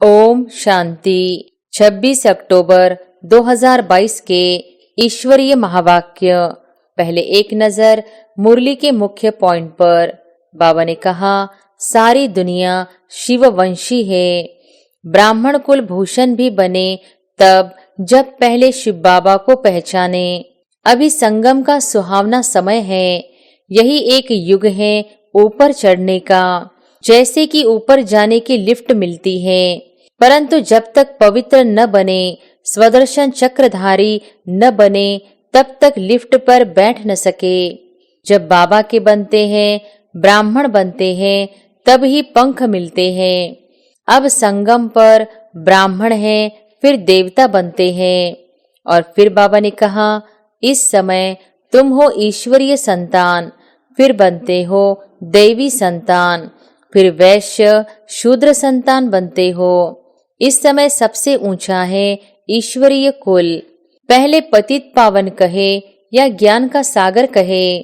ओम शांति। 26 अक्टूबर 2022 के ईश्वरीय महावाक्य। पहले एक नजर मुरली के मुख्य पॉइंट पर। बाबा ने कहा, सारी दुनिया शिववंशी है। ब्राह्मण कुल भूषण भी बने तब जब पहले शिव बाबा को पहचाने। अभी संगम का सुहावना समय है। यही एक युग है ऊपर चढ़ने का। जैसे कि ऊपर जाने की लिफ्ट मिलती है, परंतु जब तक पवित्र न बने, स्वदर्शन चक्रधारी न बने, तब तक लिफ्ट पर बैठ न सके। जब बाबा के बनते हैं, ब्राह्मण बनते हैं, तब ही पंख मिलते हैं। अब संगम पर ब्राह्मण हैं, फिर देवता बनते हैं। और फिर बाबा ने कहा, इस समय तुम हो ईश्वरीय संतान, फिर बनते हो देवी संतान, फिर वैश्य शूद्र संतान बनते हो। इस समय सबसे ऊंचा है ईश्वरीय कुल। पहले पतित पावन कहे या ज्ञान का सागर कहे,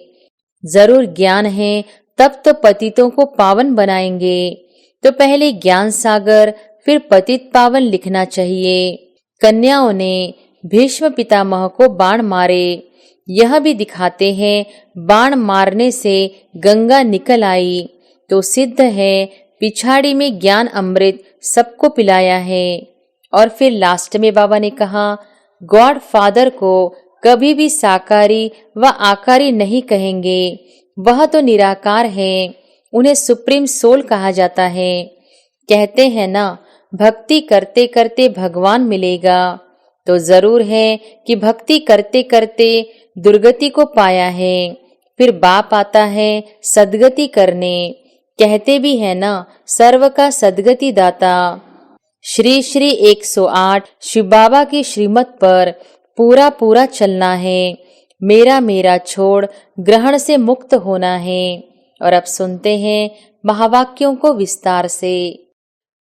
जरूर ज्ञान है तब तो पतितों को पावन बनाएंगे। तो पहले ज्ञान सागर फिर पतित पावन लिखना चाहिए। कन्याओं ने भीष्म पितामह को बाण मारे, यह भी दिखाते हैं बाण मारने से गंगा निकल आई। तो सिद्ध है पिछाड़ी में ज्ञान अमृत सबको पिलाया है। और फिर लास्ट में बाबा ने कहा, गॉड फादर को कभी भी साकारी व आकारी नहीं कहेंगे, वह तो निराकार है। उन्हें सुप्रीम सोल कहा जाता है। कहते हैं ना, भक्ति करते करते भगवान मिलेगा। तो जरूर है कि भक्ति करते करते दुर्गति को पाया है, फिर बाप आता है सद्गति करने। कहते भी है ना, सर्व का सद्गति दाता। श्री श्री 108 शिव बाबा की श्रीमत पर पूरा पूरा चलना है। मेरा मेरा छोड़ ग्रहण से मुक्त होना है। और अब सुनते हैं महावाक्यों को विस्तार से।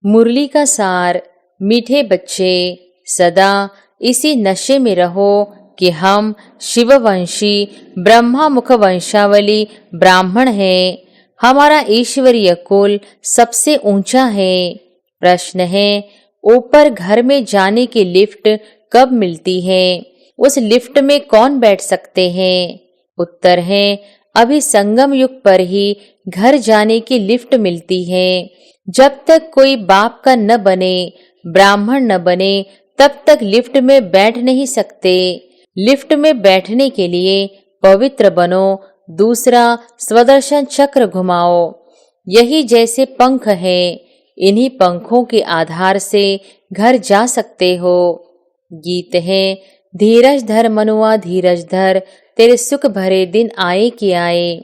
मुरली का सार। मीठे बच्चे, सदा इसी नशे में रहो कि हम शिववंशी ब्रह्मा मुख वंशावली ब्राह्मण हैं। हमारा ईश्वरीय कुल सबसे ऊंचा है। प्रश्न है, ऊपर घर में जाने की लिफ्ट कब मिलती है? उस लिफ्ट में कौन बैठ सकते हैं? उत्तर है, अभी संगम युग पर ही घर जाने की लिफ्ट मिलती है। जब तक कोई बाप का न बने, ब्राह्मण न बने, तब तक लिफ्ट में बैठ नहीं सकते। लिफ्ट में बैठने के लिए पवित्र बनो, दूसरा स्वदर्शन चक्र घुमाओ। यही जैसे पंख है, इन्हीं पंखों के आधार से घर जा सकते हो। गीत है, धीरज धर मनुआ धीरज धर, तेरे सुख भरे दिन आए कि आए।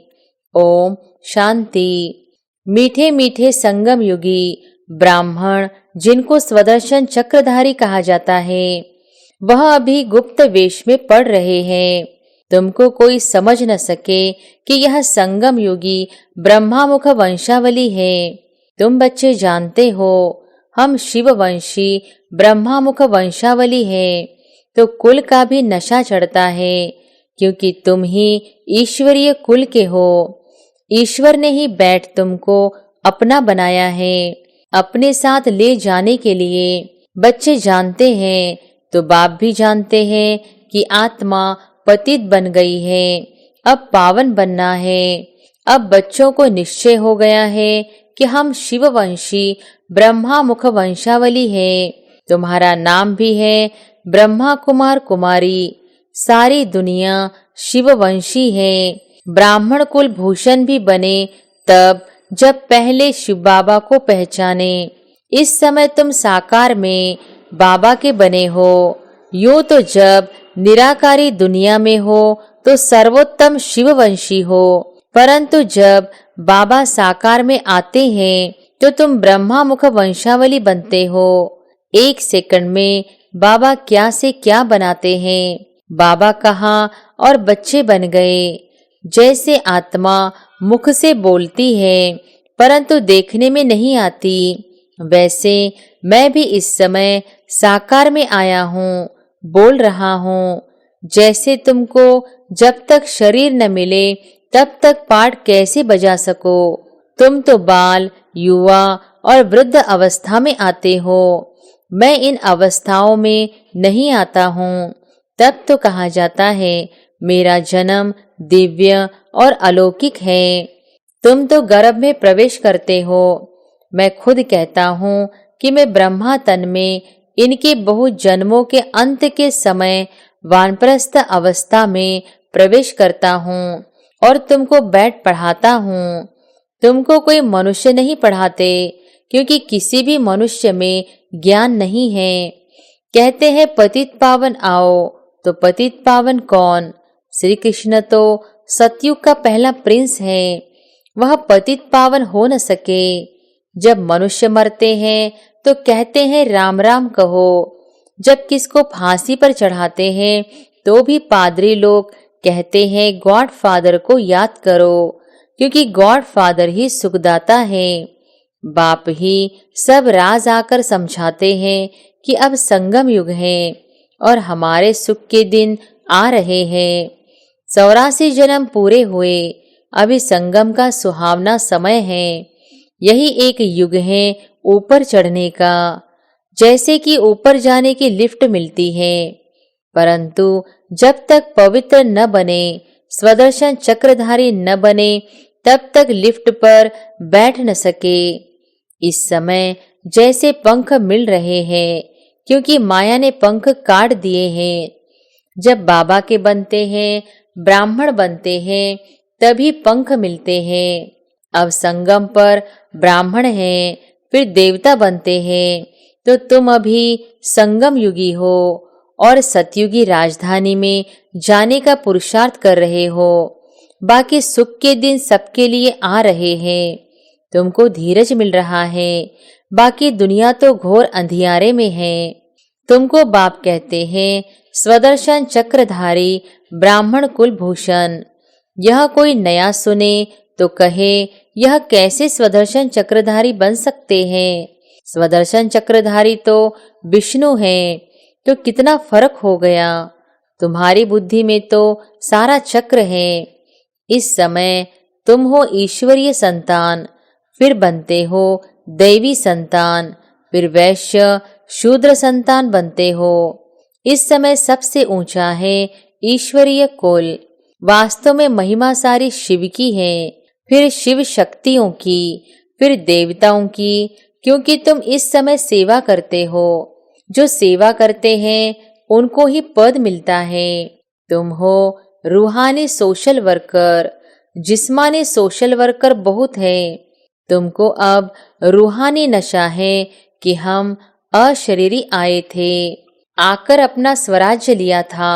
ओम शांति। मीठे मीठे संगम युगी ब्राह्मण, जिनको स्वदर्शन चक्रधारी कहा जाता है, वह अभी गुप्त वेश में पढ़ रहे हैं। तुमको कोई समझ न सके कि यह संगम युगी ब्रह्मामुख वंशावली है। तुम बच्चे जानते हो, हम शिववंशी ब्रह्मामुख वंशावली है। तो कुल का भी नशा चढ़ता है, क्योंकि तुम ही ईश्वरीय कुल के हो। ईश्वर ने ही बैठ तुमको अपना बनाया है, अपने साथ ले जाने के लिए। बच्चे जानते हैं तो बाप भी जानते हैं कि आत्मा पतित बन गई है, अब पावन बनना है। अब बच्चों को निश्चय हो गया है कि हम शिववंशी ब्रह्मा मुख वंशावली है। तुम्हारा नाम भी है ब्रह्मा कुमार कुमारी। सारी दुनिया शिववंशी है। ब्राह्मण कुल भूषण भी बने तब जब पहले शिव बाबा को पहचाने। इस समय तुम साकार में बाबा के बने हो। यूं तो जब निराकारी दुनिया में हो तो सर्वोत्तम शिववंशी हो, परंतु जब बाबा साकार में आते हैं तो तुम ब्रह्मा मुख वंशावली बनते हो। एक सेकंड में बाबा क्या से क्या बनाते हैं। बाबा कहाँ और बच्चे बन गए। जैसे आत्मा मुख से बोलती है परंतु देखने में नहीं आती, वैसे मैं भी इस समय साकार में आया हूँ, बोल रहा हूँ। जैसे तुमको जब तक शरीर न मिले तब तक पाठ कैसे बजा सको। तुम तो बाल, युवा और वृद्ध अवस्था में आते हो। मैं इन अवस्थाओं में नहीं आता हूँ। तब तो कहा जाता है मेरा जन्म दिव्य और अलौकिक है। तुम तो गर्भ में प्रवेश करते हो। मैं खुद कहता हूँ कि मैं ब्रह्मा तन में इनके बहुत जन्मों के अंत के समय वानप्रस्थ अवस्था में प्रवेश करता हूँ और तुमको बैठ पढ़ाता हूँ। तुमको कोई मनुष्य नहीं पढ़ाते, क्योंकि किसी भी मनुष्य में ज्ञान नहीं है। कहते हैं पतित पावन आओ, तो पतित पावन कौन? श्री कृष्ण तो सतयुग का पहला प्रिंस है। वह पतित पावन हो न सके। जब मनुष्य मरते हैं तो कहते हैं राम राम कहो। जब किसको फांसी पर चढ़ाते हैं तो भी पादरी लोग कहते हैं गॉड फादर को याद करो, क्योंकि गॉड फादर ही सुखदाता है। बाप ही सब राज आकर समझाते हैं कि अब संगम युग है और हमारे सुख के दिन आ रहे हैं। 84 जन्म पूरे हुए, अभी संगम का सुहावना समय है। यही एक युग है ऊपर चढ़ने का। जैसे कि ऊपर जाने की लिफ्ट मिलती है, परंतु जब तक पवित्र न बने, स्वदर्शन चक्रधारी न बने, तब तक लिफ्ट पर बैठ न सके। इस समय जैसे पंख मिल रहे हैं, क्योंकि माया ने पंख काट दिए हैं। जब बाबा के बनते हैं, ब्राह्मण बनते हैं, तभी पंख मिलते हैं। अब संगम पर ब्राह्मण हैं, फिर देवता बनते हैं, तो तुम अभी संगम युगी हो और सतयुगी राजधानी में जाने का पुरुषार्थ कर रहे हो। बाकी सुख के दिन सबके लिए आ रहे हैं। तुमको धीरज मिल रहा है। बाकी दुनिया तो घोर अंधियारे में है। तुमको बाप कहते हैं स्वदर्शन चक्रधारी ब्राह्मण कुलभूषण। यह कोई नया सुने तो कहे यह कैसे स्वदर्शन चक्रधारी बन सकते हैं? स्वदर्शन चक्रधारी तो विष्णु हैं, तो कितना फर्क हो गया। तुम्हारी बुद्धि में तो सारा चक्र है। इस समय तुम हो ईश्वरीय संतान, फिर बनते हो दैवी संतान, फिर वैश्य शूद्र संतान बनते हो। इस समय सबसे ऊंचा है ईश्वरीय कुल। वास्तव में महिमा सारी शिव की है, फिर शिव शक्तियों की, फिर देवताओं की, क्योंकि तुम इस समय सेवा करते हो। जो सेवा करते हैं उनको ही पद मिलता है। तुम हो रूहानी सोशल वर्कर। जिस्मानी सोशल वर्कर बहुत है। तुमको अब रूहानी नशा है कि हम अशरीरी आए थे, आकर अपना स्वराज्य लिया था।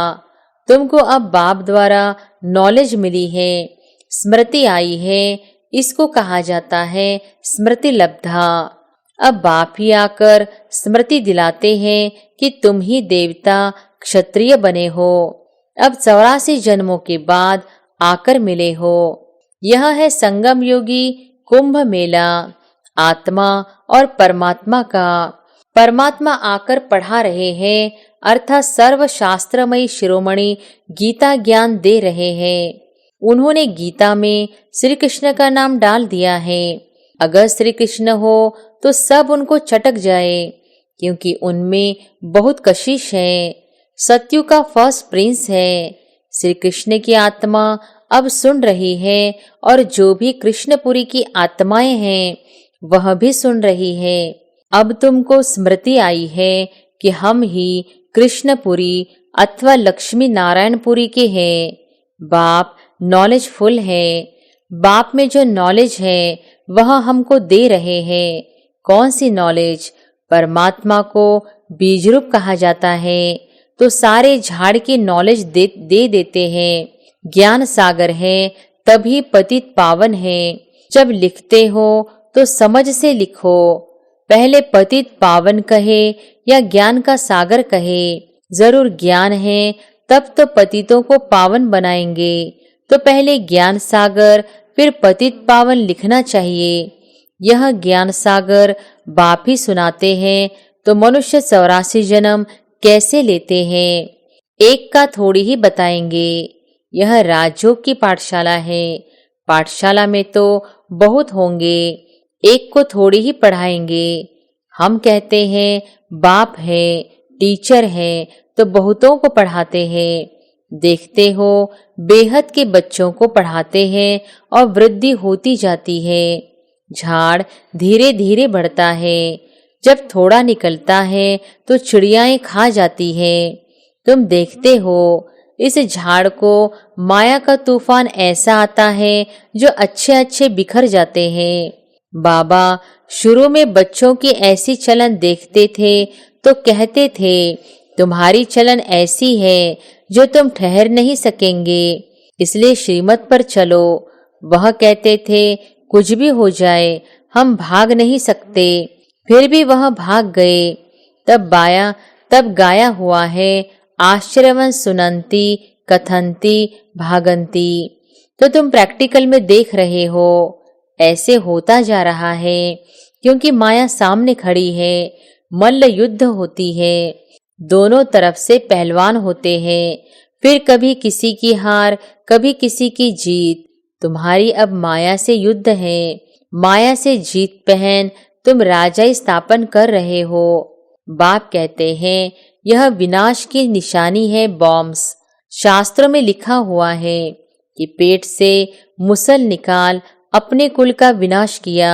तुमको अब बाप द्वारा नॉलेज मिली है, स्मृति आई है। इसको कहा जाता है स्मृति लब्धा। अब बाप ही आकर स्मृति दिलाते हैं कि तुम ही देवता क्षत्रिय बने हो। अब 84 जन्मों के बाद आकर मिले हो। यह है संगम योगी कुंभ मेला, आत्मा और परमात्मा का। परमात्मा आकर पढ़ा रहे हैं, अर्थात सर्वशास्त्रमयी शिरोमणि गीता ज्ञान दे रहे हैं। उन्होंने गीता में श्री कृष्ण का नाम डाल दिया है। अगर श्री कृष्ण हो तो सब उनको चटक जाए, क्योंकि उनमें बहुत कशिश है। सत्यु का फर्स्ट प्रिंस है। श्री कृष्ण की आत्मा अब सुन रही है, और जो भी कृष्णपुरी की आत्माएं हैं वह भी सुन रही है। अब तुमको स्मृति आई है कि हम ही कृष्णपुरी अथवा लक्ष्मी नारायणपुरी के हैं। बाप नॉलेजफुल है। बाप में जो नॉलेज है वह हमको दे रहे हैं। कौन सी नॉलेज? परमात्मा को बीज रूप कहा जाता है, तो सारे झाड़ की नॉलेज दे देते हैं। ज्ञान सागर है, तभी पतित पावन है। जब लिखते हो तो समझ से लिखो। पहले पतित पावन कहे या ज्ञान का सागर कहे, जरूर ज्ञान है तब तो पतितों को पावन बनाएंगे। तो पहले ज्ञान सागर फिर पतित पावन लिखना चाहिए। यह ज्ञान सागर बाप ही सुनाते हैं, तो मनुष्य 84 जन्म कैसे लेते हैं? एक का थोड़ी ही बताएंगे। यह राजयोग की पाठशाला है। पाठशाला में तो बहुत होंगे। एक को थोड़ी ही पढ़ाएंगे। हम कहते हैं बाप है, टीचर है, तो बहुतों को पढ़ाते हैं। देखते हो बेहद के बच्चों को पढ़ाते हैं और वृद्धि होती जाती है। झाड़ धीरे धीरे बढ़ता है। जब थोड़ा निकलता है तो चिड़ियाएं खा जाती है। तुम देखते हो इस झाड़ को माया का तूफान ऐसा आता है जो अच्छे अच्छे बिखर जाते हैं। बाबा शुरू में बच्चों की ऐसी चलन देखते थे तो कहते थे तुम्हारी चलन ऐसी है जो तुम ठहर नहीं सकेंगे, इसलिए श्रीमत पर चलो। वह कहते थे कुछ भी हो जाए हम भाग नहीं सकते, फिर भी वह भाग गए। तब गाया हुआ है आश्चर्यवन सुनंती कथंती भागंती। तो तुम प्रैक्टिकल में देख रहे हो ऐसे होता जा रहा है, क्योंकि माया सामने खड़ी है। मल्ल युद्ध होती है, दोनों तरफ से पहलवान होते हैं, फिर कभी किसी की हार कभी किसी की जीत। तुम्हारी अब माया से युद्ध है, माया से जीत पहन तुम राजाई स्थापन कर रहे हो। बाप कहते हैं यह विनाश की निशानी है बॉम्ब्स। शास्त्रों में लिखा हुआ है कि पेट से मुसल निकाल अपने कुल का विनाश किया।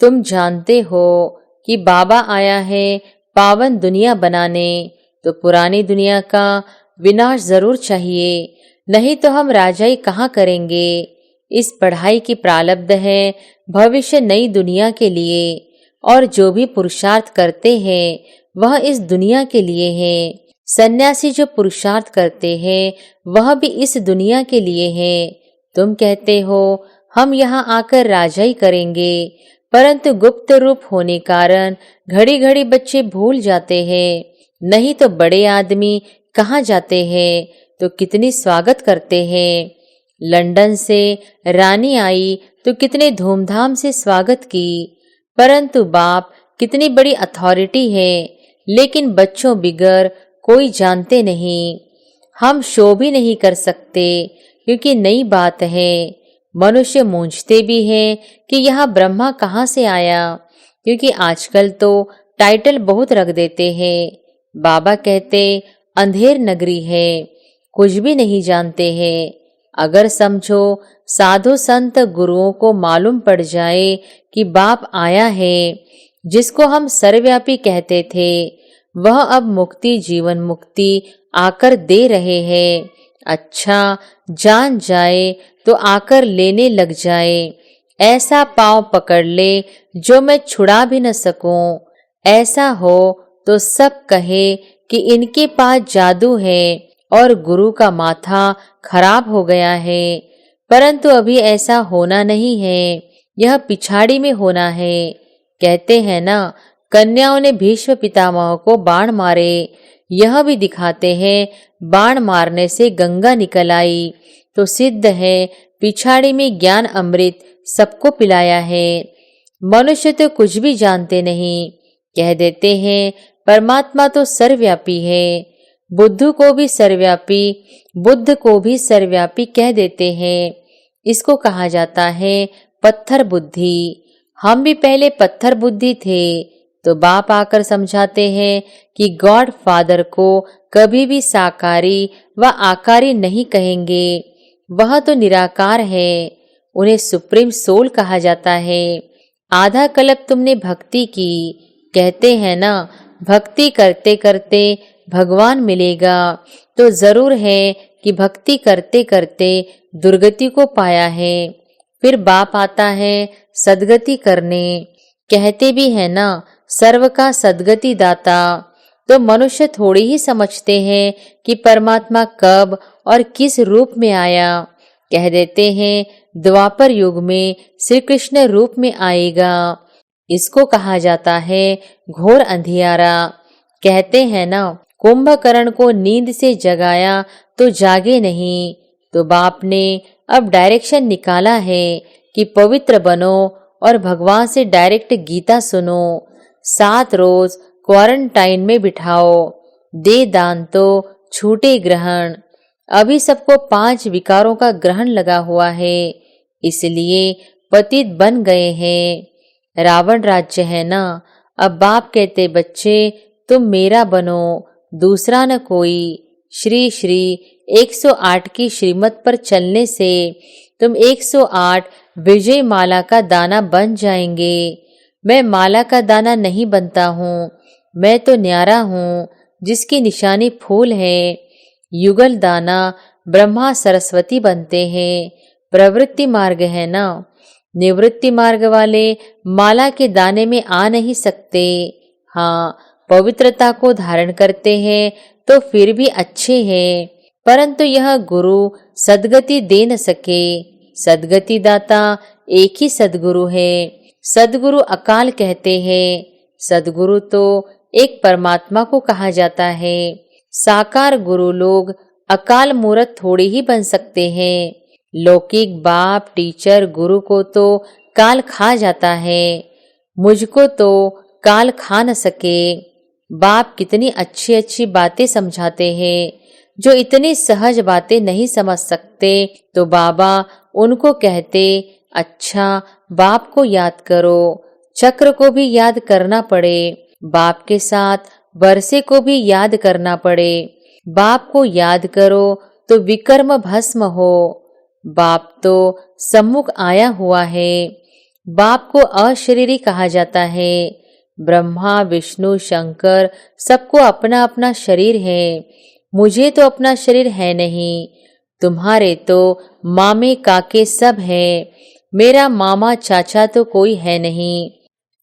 तुम जानते हो कि बाबा आया है पावन दुनिया बनाने, तो पुरानी दुनिया का विनाश जरूर चाहिए, नहीं तो हम राजाई कहाँ करेंगे। इस पढ़ाई की प्रारब्ध है भविष्य नई दुनिया के लिए, और जो भी पुरुषार्थ करते हैं वह इस दुनिया के लिए है। सन्यासी जो पुरुषार्थ करते हैं वह भी इस दुनिया के लिए है। तुम कहते हो हम यहाँ आकर राजाई करेंगे, परंतु गुप्त रूप होने कारण घड़ी घड़ी बच्चे भूल जाते हैं। नहीं तो बड़े आदमी कहाँ जाते हैं तो कितनी स्वागत करते हैं। लंदन से रानी आई तो कितने धूमधाम से स्वागत की, परंतु बाप कितनी बड़ी अथॉरिटी है, लेकिन बच्चों बिगर कोई जानते नहीं। हम शो भी नहीं कर सकते क्योंकि नई बात है। मनुष्य मूंझते भी हैं कि यह ब्रह्मा कहाँ से आया, क्योंकि आजकल तो टाइटल बहुत रख देते हैं। बाबा कहते अंधेर नगरी है, कुछ भी नहीं जानते हैं। अगर समझो साधु संत गुरुओं को मालूम पड़ जाए कि बाप आया है, जिसको हम सर्वव्यापी कहते थे, वह अब मुक्ति जीवन मुक्ति आकर दे रहे हैं। अच्छा जान जाए तो आकर लेने लग जाए। ऐसा पांव पकड़ ले जो मैं छुड़ा भी न सकूं। ऐसा हो तो सब कहे कि इनके पास जादू है और गुरु का माथा खराब हो गया है, परंतु अभी ऐसा होना नहीं है, यह पिछाड़ी में होना है। कहते हैं ना कन्याओं ने भीष्म पितामह को बाण मारे, यह भी दिखाते हैं बाण मारने से गंगा निकल आई, तो सिद्ध है पिछाड़ी में ज्ञान अमृत सबको पिलाया है। मनुष्य तो कुछ भी जानते नहीं, कह देते हैं परमात्मा तो सर्वव्यापी है। बुद्ध को भी सर्वव्यापी कह देते हैं। इसको कहा जाता है पत्थर बुद्धि। हम भी पहले पत्थर बुद्धि थे, तो बाप आकर समझाते हैं कि गॉड फादर को कभी भी साकारी व आकारी नहीं कहेंगे, वह तो निराकार है। उन्हें सुप्रीम सोल कहा जाता है। आधा कल्प तुमने भक्ति की, कहते हैं ना भक्ति करते करते भगवान मिलेगा, तो जरूर है कि भक्ति करते करते दुर्गति को पाया है। फिर बाप आता है सदगति करने। कहते भी है ना सर्व का सदगति दाता। तो मनुष्य थोड़ी ही समझते हैं कि परमात्मा कब और किस रूप में आया। कह देते हैं द्वापर युग में श्री कृष्ण रूप में आएगा। इसको कहा जाता है घोर अंधियारा। कहते हैं ना कुंभकर्ण को नींद से जगाया तो जागे नहीं, तो बाप ने अब डायरेक्शन निकाला है कि पवित्र बनो और भगवान से डायरेक्ट गीता सुनो। 7 रोज क्वारंटाइन में बिठाओ, दे दान तो छूटे ग्रहण। अभी सबको 5 विकारों का ग्रहण लगा हुआ है, इसलिए पतित बन गए हैं। रावण राज्य है ना। अब बाप कहते बच्चे तुम मेरा बनो, दूसरा न कोई। श्री श्री 108 की श्रीमत पर चलने से तुम 108 विजय माला का दाना बन जाएंगे। मैं माला का दाना नहीं बनता हूँ, मैं तो न्यारा हूँ जिसकी निशानी फूल है। युगल दाना ब्रह्मा सरस्वती बनते हैं। प्रवृत्ति मार्ग है ना। निवृत्ति मार्ग वाले माला के दाने में आ नहीं सकते। हाँ, पवित्रता को धारण करते हैं तो फिर भी अच्छे हैं, परंतु यह गुरु सद्गति दे न सके। सद्गति दाता एक ही सद्गुरु है। सद्गुरु अकाल कहते हैं। सद्गुरु तो एक परमात्मा को कहा जाता है। साकार गुरु लोग अकाल मूर्त थोड़ी ही बन सकते हैं। लौकिक बाप टीचर गुरु को तो काल खा जाता है, मुझको तो काल खा न सके। बाप कितनी अच्छी अच्छी बातें समझाते हैं। जो इतनी सहज बातें नहीं समझ सकते तो बाबा उनको कहते अच्छा बाप को याद करो। चक्र को भी याद करना पड़े, बाप के साथ बरसे को भी याद करना पड़े। बाप को याद करो तो विकर्म भस्म हो। बाप तो सम्मुख आया हुआ है। बाप को अशरीरी कहा जाता है। ब्रह्मा विष्णु शंकर सबको अपना अपना शरीर है। मुझे तो अपना शरीर है नहीं। तुम्हारे तो मामे काके सब है, मेरा मामा चाचा तो कोई है नहीं।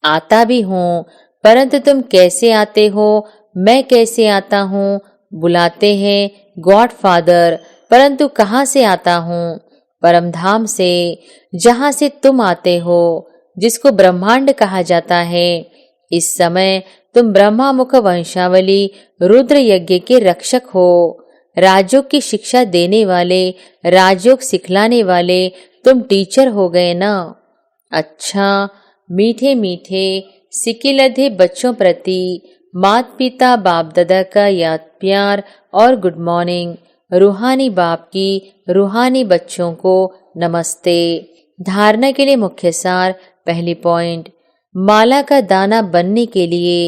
आता भी हूँ, परंतु तुम कैसे आते हो, मैं कैसे आता हूँ। बुलाते हैं गॉडफादर, परंतु कहाँ से आता हूँ। परमधाम से, जहाँ से तुम आते हो, जिसको ब्रह्मांड कहा जाता है। इस समय तुम ब्रह्मा मुख वंशावली रुद्र यज्ञ के रक्षक हो। राजयोग की शिक्षा देने वाले, राजयोग सिखलाने वाले तुम टीचर हो गए ना। अच्छा, मीठे मीठे सिकिलधे बच्चों प्रति माता पिता बाप दादा का याद प्यार और गुड मॉर्निंग। रूहानी बाप की रूहानी बच्चों को नमस्ते। धारणा के लिए मुख्य सार। पहली पॉइंट, माला का दाना बनने के लिए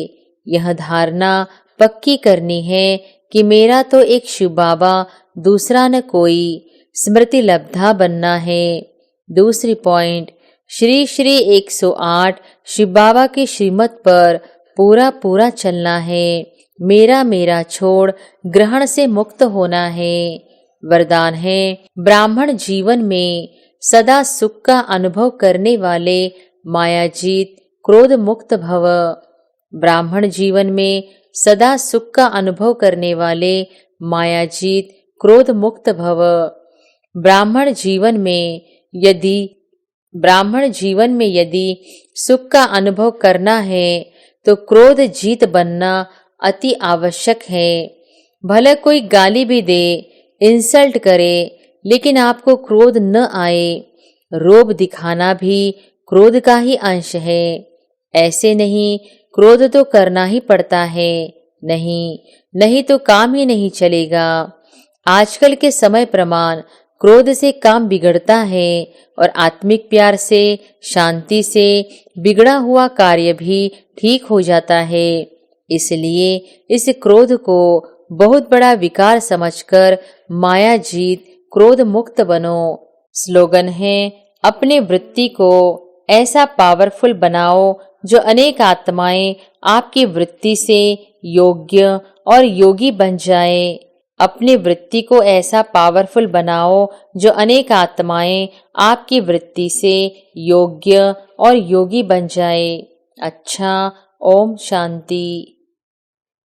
यह धारणा पक्की करनी है कि मेरा तो एक शिव बाबा, दूसरा न कोई। स्मृति लब्धा बनना है। दूसरी पॉइंट, श्री श्री 108 शिव बाबा की श्रीमत पर पूरा पूरा चलना है। मेरा मेरा छोड़ ग्रहण से मुक्त होना है। वरदान है, ब्राह्मण जीवन में सदा सुख का अनुभव करने वाले मायाजीत क्रोध मुक्त भव। ब्राह्मण जीवन में सदा सुख का अनुभव करने वाले मायाजीत क्रोध मुक्त भव। ब्राह्मण जीवन में यदि सुख का अनुभव करना है तो क्रोध जीत बनना अति आवश्यक है। भले कोई गाली भी दे, इंसल्ट करे, लेकिन आपको क्रोध न आए। रोब दिखाना भी क्रोध का ही अंश है। ऐसे नहीं, क्रोध तो करना ही पड़ता है। नहीं तो काम ही नहीं चलेगा। आजकल के समय प्रमाण क्रोध से काम बिगड़ता है और आत्मिक प्यार से, शांति से बिगड़ा हुआ कार्य भी ठीक हो जाता है। इसलिए इस क्रोध को बहुत बड़ा विकार समझकर माया जीत क्रोध मुक्त बनो। स्लोगन है, अपने वृत्ति को ऐसा पावरफुल बनाओ जो अनेक आत्माएं आपकी वृत्ति से योग्य और योगी बन जाए। अपनी वृत्ति को ऐसा पावरफुल बनाओ जो अनेक आत्माएं आपकी वृत्ति से योग्य और योगी बन जाए। अच्छा, ओम शांति।